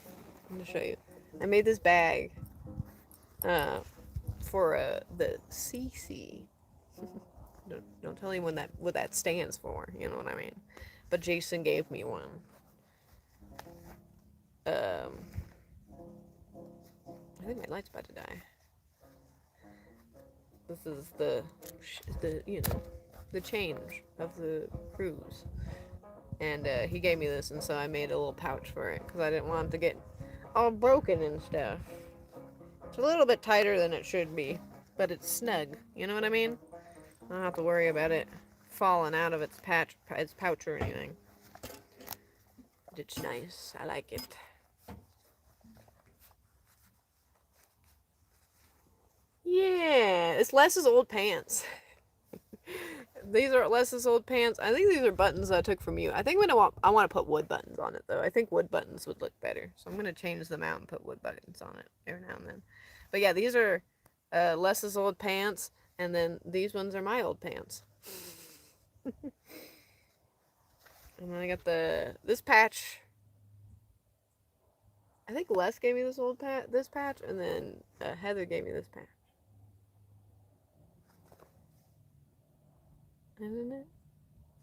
I'm gonna show you. I made this bag for the CC. Don't tell anyone what that stands for. You know what I mean? But Jason gave me one. I think my light's about to die. This is the the change of the cruise. And he gave me this, and so I made a little pouch for it because I didn't want it to get all broken and stuff. It's a little bit tighter than it should be, but it's snug. You know what I mean? I don't have to worry about it falling out of its pouch or anything. But it's nice. I like it. Yeah, it's Les's old pants. These are Les's old pants. I think these are buttons I took from you. I think I want to put wood buttons on it though. I think wood buttons would look better, so I'm gonna change them out and put wood buttons on it every now and then. But yeah, these are Les's old pants, and then these ones are my old pants. And then I got this patch. I think Les gave me this patch, and then Heather gave me this patch. Isn't it?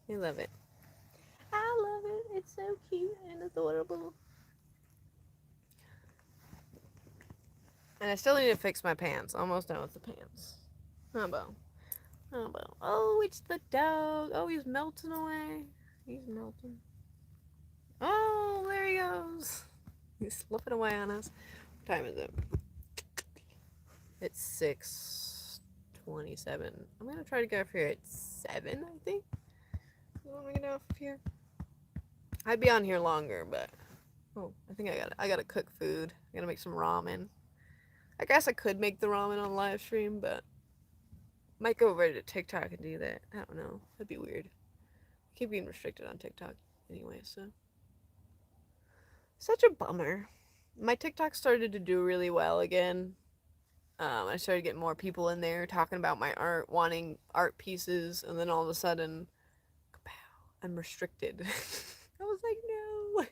I love it. I love it. It's so cute and adorable. And I still need to fix my pants. Almost done with the pants. How about? How about? Oh, it's the dog. Oh, he's melting away. He's melting. Oh, there he goes. He's slipping away on us. What time is it? It's 6:27. I'm gonna try to get off here at 7, I think. You want me to get off here? I'd be on here longer, but oh, I think I gotta cook food. I gotta make some ramen. I guess I could make the ramen on live stream, but might go over to TikTok and do that. I don't know. That'd be weird. I keep being restricted on TikTok anyway, so such a bummer. My TikTok started to do really well again. I started getting more people in there talking about my art, wanting art pieces, and then all of a sudden, kapow, I'm restricted. I was like, no.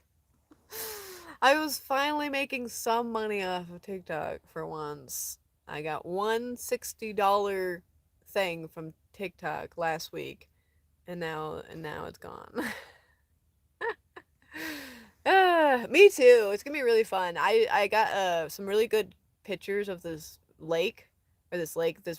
I was finally making some money off of TikTok for once. I got one $60 thing from TikTok last week, and now it's gone. Me too. It's gonna be really fun. I got some really good pictures of this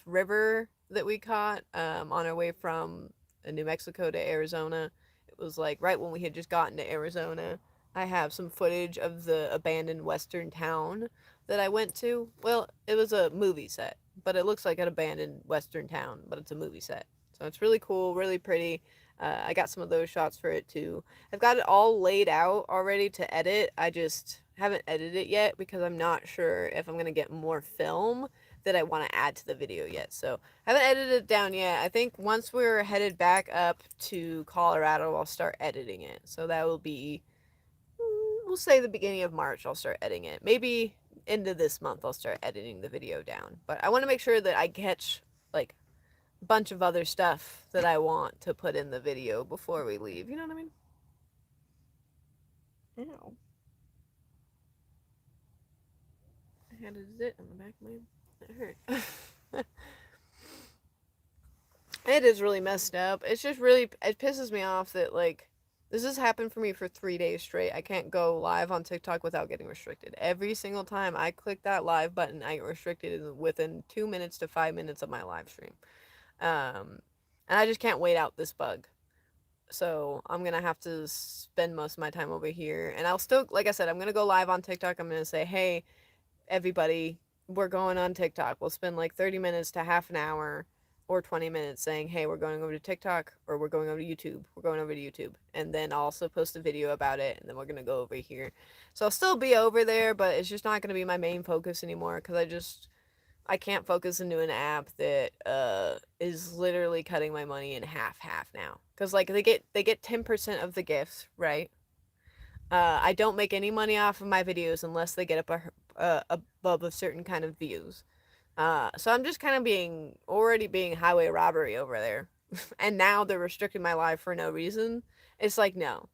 river that we caught on our way from New Mexico to Arizona. It was like right when we had just gotten to Arizona. I have some footage of the abandoned western town that I went to. Well, it was a movie set, but it looks like an abandoned western town, but it's a movie set. So it's really cool, really pretty. I got some of those shots for it too. I've got it all laid out already to edit. I just haven't edited it yet because I'm not sure if I'm going to get more film that I want to add to the video yet. So I haven't edited it down yet. I think once we're headed back up to Colorado, I'll start editing it. So that will be, we'll say the beginning of March, I'll start editing it. Maybe into this month, I'll start editing the video down. But I want to make sure that I catch like a bunch of other stuff that I want to put in the video before we leave. You know what I mean? Ow. I had a zit on the back of my. That hurt. It is really messed up. It's just really. It pisses me off that, like, this has happened for me for 3 days straight. I can't go live on TikTok without getting restricted. Every single time I click that live button, I get restricted within 2 minutes to 5 minutes of my live stream. And I just can't wait out this bug. So I'm gonna have to spend most of my time over here. And I'll still, like I said, I'm gonna go live on TikTok. I'm gonna say, hey, everybody, we're going on TikTok. We'll spend like 30 minutes to half an hour or 20 minutes saying, hey, we're going over to TikTok or we're going over to YouTube. We're going over to YouTube. And then I'll also post a video about it. And then we're gonna go over here. So I'll still be over there, but it's just not gonna be my main focus anymore because I can't focus into an app that is literally cutting my money in half now. Cause like they get 10% of the gifts, right? I don't make any money off of my videos unless they get up above a certain kind of views. So I'm just kind of already being highway robbery over there, and now they're restricting my life for no reason. It's like no.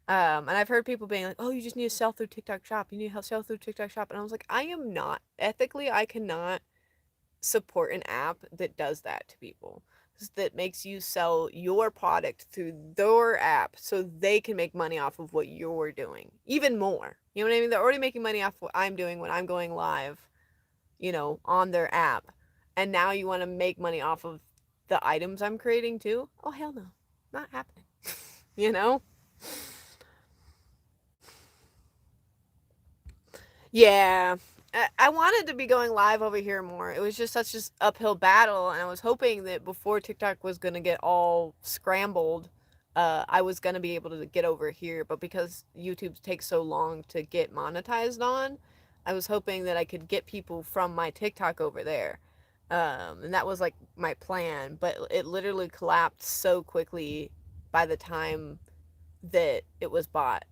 And I've heard people being like, "Oh, you just need to sell through TikTok Shop. You need to sell through TikTok Shop." And I was like, I am not ethically. I cannot support an app that does that to people, that makes you sell your product through their app so they can make money off of what you're doing even more. You know what I mean? They're already making money off what I'm doing when I'm going live, on their app. and now you want to make money off of the items I'm creating too? Oh, hell no. Not happening. You know? Yeah. I wanted to be going live over here more. It was just such an uphill battle, and I was hoping that before TikTok was going to get all scrambled, I was going to be able to get over here. But because YouTube takes so long to get monetized on, I was hoping that I could get people from my TikTok over there. And that was like my plan, but it literally collapsed so quickly by the time that it was bought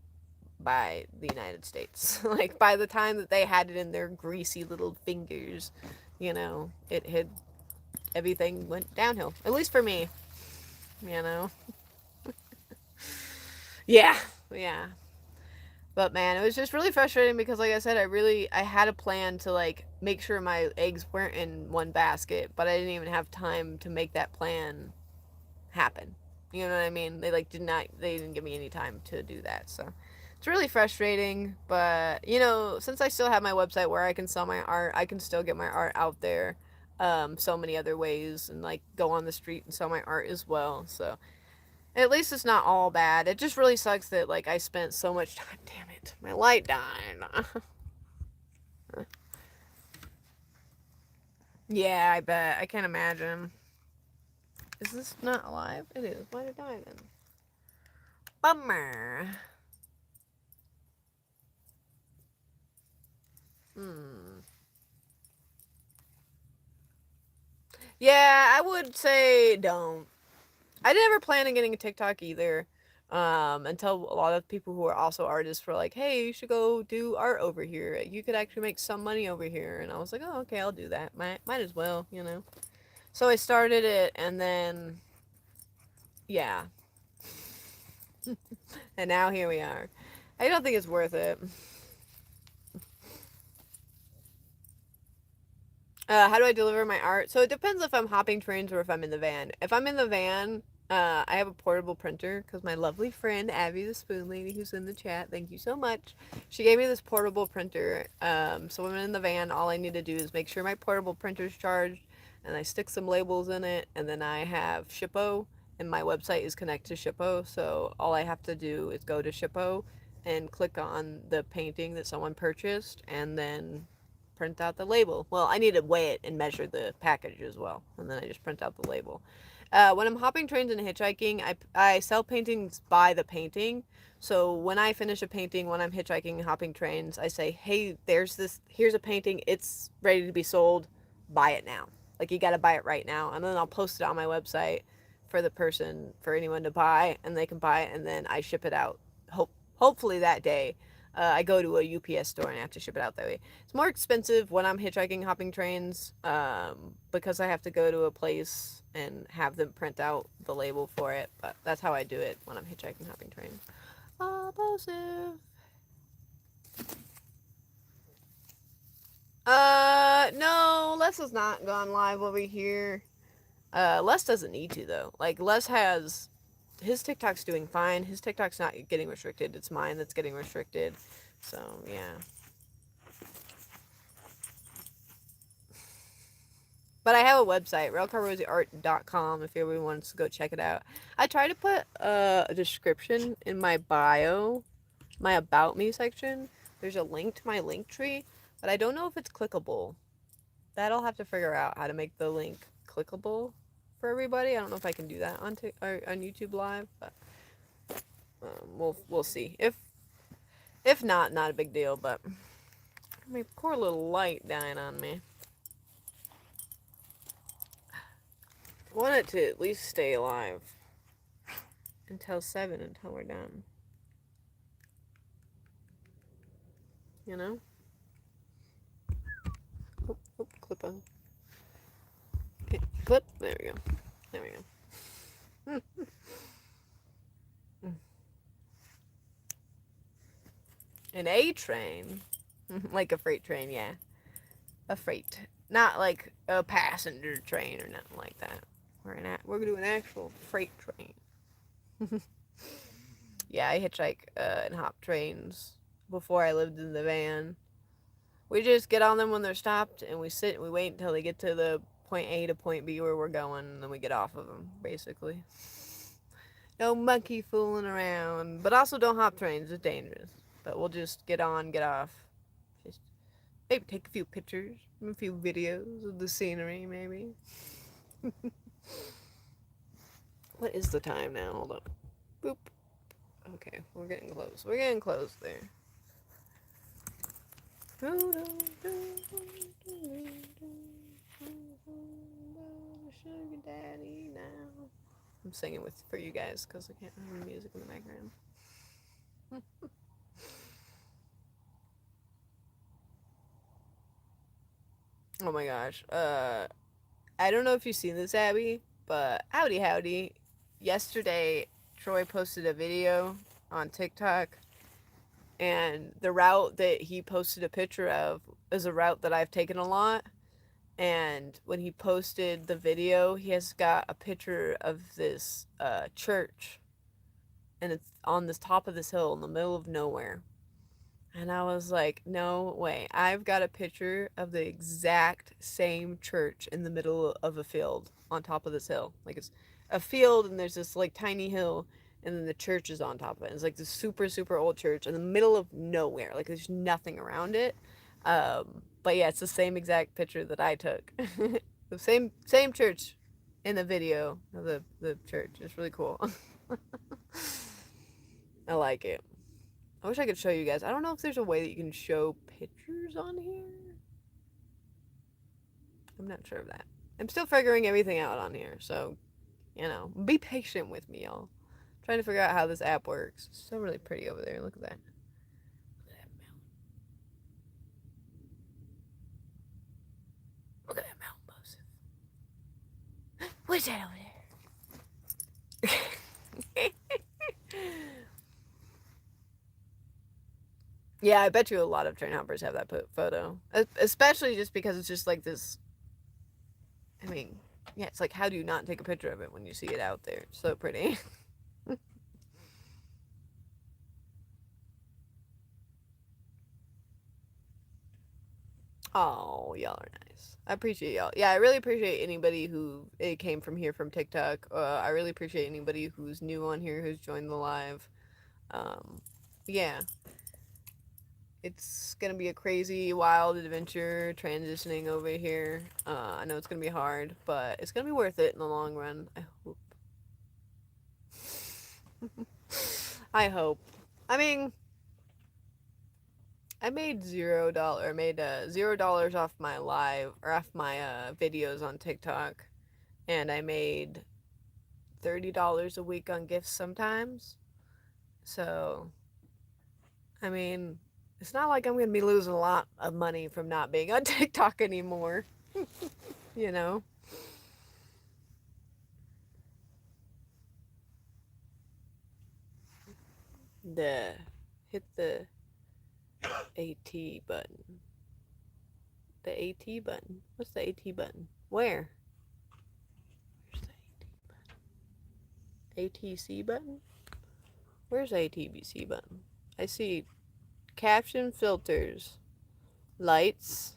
by the United States. Like by the time that they had it in their greasy little fingers, it had everything went downhill. At least for me, you know. Yeah, yeah. But man, it was just really frustrating because like I said, I had a plan to like make sure my eggs weren't in one basket, but I didn't even have time to make that plan happen. You know what I mean? They didn't give me any time to do that. So it's really frustrating, but since I still have my website where I can sell my art, I can still get my art out there so many other ways, and like go on the street and sell my art as well. So at least it's not all bad. It just really sucks that like I spent so much time. Damn it, my light died. Yeah, I bet. I can't imagine. Is this not alive? It is. Why did it die then? Bummer. Hmm. Yeah, I would say don't. I never plan on getting a TikTok either. Until a lot of people who are also artists were like, "Hey, you should go do art over here. You could actually make some money over here." And I was like, "Oh, okay, I'll do that. Might as well." So I started it, and then yeah, and now here we are. I don't think it's worth it. How do I deliver my art? So it depends if I'm hopping trains or if I'm in the van. If I'm in the van, I have a portable printer because my lovely friend Abby, the spoon lady, who's in the chat, thank you so much. She gave me this portable printer. So when I'm in the van, all I need to do is make sure my portable printer's charged, and I stick some labels in it, and then I have Shippo, and my website is connected to Shippo. So all I have to do is go to Shippo and click on the painting that someone purchased, and then print out the label. Well, I need to weigh it and measure the package as well, and then I just print out the label. When I'm hopping trains and hitchhiking, I sell paintings by the painting. So when I finish a painting, when I'm hitchhiking and hopping trains, I say, "Hey, here's a painting. It's ready to be sold. Buy it now. Like you got to buy it right now." And then I'll post it on my website for anyone to buy, and they can buy it, and then I ship it out. Hopefully that day. I go to a UPS store and I have to ship it out that way. It's more expensive when I'm hitchhiking, hopping trains, because I have to go to a place and have them print out the label for it. But that's how I do it when I'm hitchhiking, hopping trains. Abusive. No, Les has not gone live over here. Les doesn't need to though. Like Les has his TikTok's doing fine. His TikTok's not getting restricted. It's mine that's getting restricted. So yeah. But I have a website, railcarrosieart.com, if everyone wants to go check it out. I try to put a description in my bio, my About Me section. There's a link to my link tree, but I don't know if it's clickable. That'll have to figure out how to make the link clickable for everybody. I don't know if I can do that on on YouTube Live, but we'll see. If not, not a big deal. But my poor little light dying on me. I want it to at least stay alive until 7, until we're done. You know? Oh, clip on. Okay, clip. There we go. There we go. An A train? Like a freight train, yeah. A freight. Not like a passenger train or nothing like that. We're gonna do an actual freight train. Yeah, I hitchhike and hop trains before I lived in the van. We just get on them when they're stopped, and we sit and we wait until they get to the point A to point B where we're going, and then we get off of them, basically. No monkey fooling around. But also don't hop trains, it's dangerous. But we'll just get on, get off. Just maybe take a few pictures, a few videos of the scenery, maybe. What is the time now? Hold on. Boop. Okay, we're getting close. We're getting close there. Sugar daddy now. I'm singing for you guys because I can't hear music in the background. Oh my gosh. I don't know if you've seen this, Abby, but howdy. Yesterday, Troy posted a video on TikTok, and the route that he posted a picture of is a route that I've taken a lot. And when he posted the video, he has got a picture of this church, and it's on this top of this hill in the middle of nowhere. And I was like, no way. I've got a picture of the exact same church in the middle of a field on top of this hill. Like, it's a field, and there's this like tiny hill, and then the church is on top of it. It's like this super, super old church in the middle of nowhere. Like, there's nothing around it. But yeah, it's the same exact picture that I took. The same church in the video of the church. It's really cool. I like it. I wish I could show you guys. I don't know if there's a way that you can show pictures on here. I'm not sure of that. I'm still figuring everything out on here, so, be patient with me, y'all. I'm trying to figure out how this app works. It's still really pretty over there. Look at that. Look at that mountain, Moses. What's that over there? Yeah, I bet you a lot of train hoppers have that photo. Especially just because it's just like this. I mean, yeah, it's like, how do you not take a picture of it when you see it out there? It's so pretty. Oh, y'all are nice. I appreciate y'all. Yeah, I really appreciate anybody who it came from here from TikTok. I really appreciate anybody who's new on here, who's joined the live. Yeah. It's gonna be a crazy, wild adventure transitioning over here. I know it's gonna be hard, but it's gonna be worth it in the long run. I hope. I hope. I mean, I made $0. I made $0 off my live or off my videos on TikTok, and I made $30 a week on gifts sometimes. So, I mean, it's not like I'm gonna be losing a lot of money from not being on TikTok anymore. You know. Hit the AT button. The AT button. What's the AT button? Where? Where's the AT button? ATC button? Where's the ATBC button? I see caption filters, lights,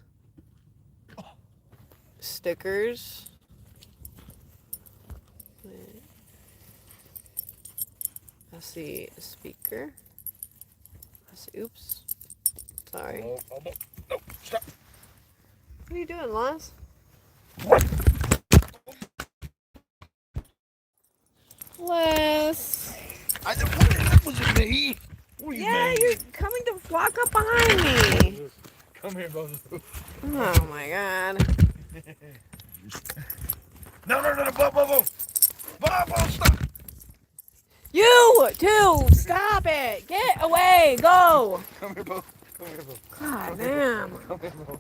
stickers. I see a speaker. I see, oops. Sorry. No, stop. What are you doing, Laz? Les. That wasn't me. Yeah, you're coming to walk up behind me. Come here, Moses. Oh my god. No, Bobo, stop. You too! Stop it! Get away! Go! Come here, Bo. God damn. Come here, Bo.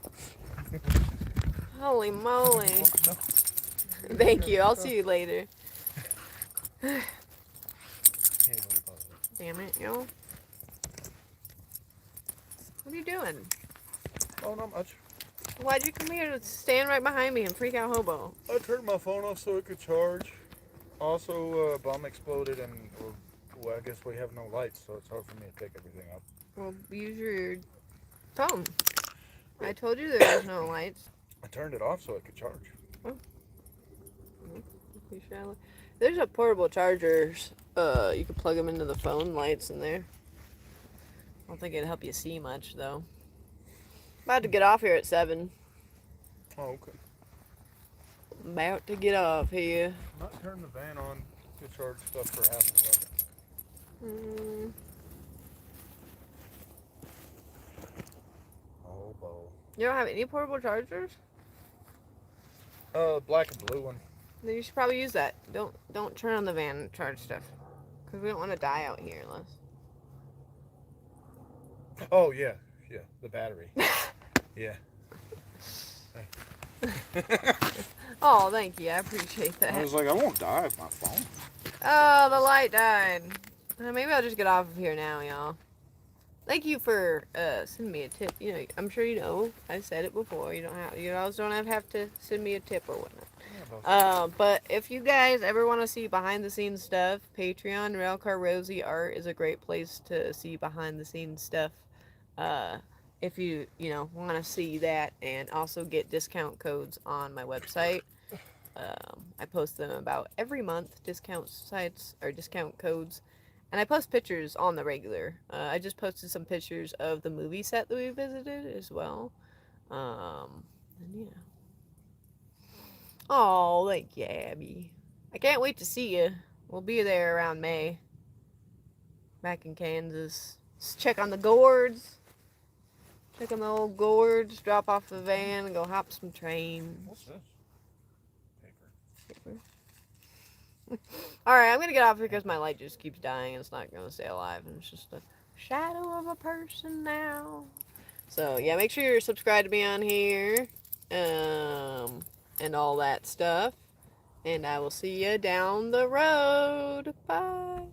Holy moly. No. Thank you. I'll see you later. Damn it, yo. What are you doing? Oh, not much. Why'd you come here to stand right behind me and freak out Hobo? I turned my phone off so it could charge. Also, a bomb exploded and, well, I guess we have no lights, so it's hard for me to pick everything up. Well, use your phone. I told you there was no lights. I turned it off so it could charge. There's a portable chargers. You can plug them into the phone lights in there. I don't think it'd help you see much though. About to get off here at 7. Oh, okay. About to get off here. Not turn the van on to charge stuff for half a second. Mm. Oh, boy. You don't have any portable chargers? Black and blue one. Then you should probably use that. Don't turn on the van and charge stuff, because we don't want to die out here unless. Oh, yeah. Yeah, the battery. Yeah. Oh, thank you. I appreciate that. I was like, I won't die with my phone. Oh, the light died. Maybe I'll just get off of here now, y'all. Thank you for sending me a tip. You know, I'm sure you know. I said it before. You always don't have to send me a tip or whatnot. But if you guys ever want to see behind the scenes stuff, Patreon, Railcar Rosie Art is a great place to see behind the scenes stuff. If you want to see that and also get discount codes on my website. I post them about every month, discount sites or discount codes. And I post pictures on the regular. I just posted some pictures of the movie set that we visited as well. And yeah. Oh, thank you, Abby. I can't wait to see you. We'll be there around May. Back in Kansas. Just check on the gourds. Check on the old gourds. Drop off the van and go hop some trains. What's this? Paper. Alright, I'm gonna get off here because my light just keeps dying and it's not gonna stay alive. And it's just a shadow of a person now. So, yeah, make sure you're subscribed to me on here. And all that stuff. And I will see you down the road. Bye.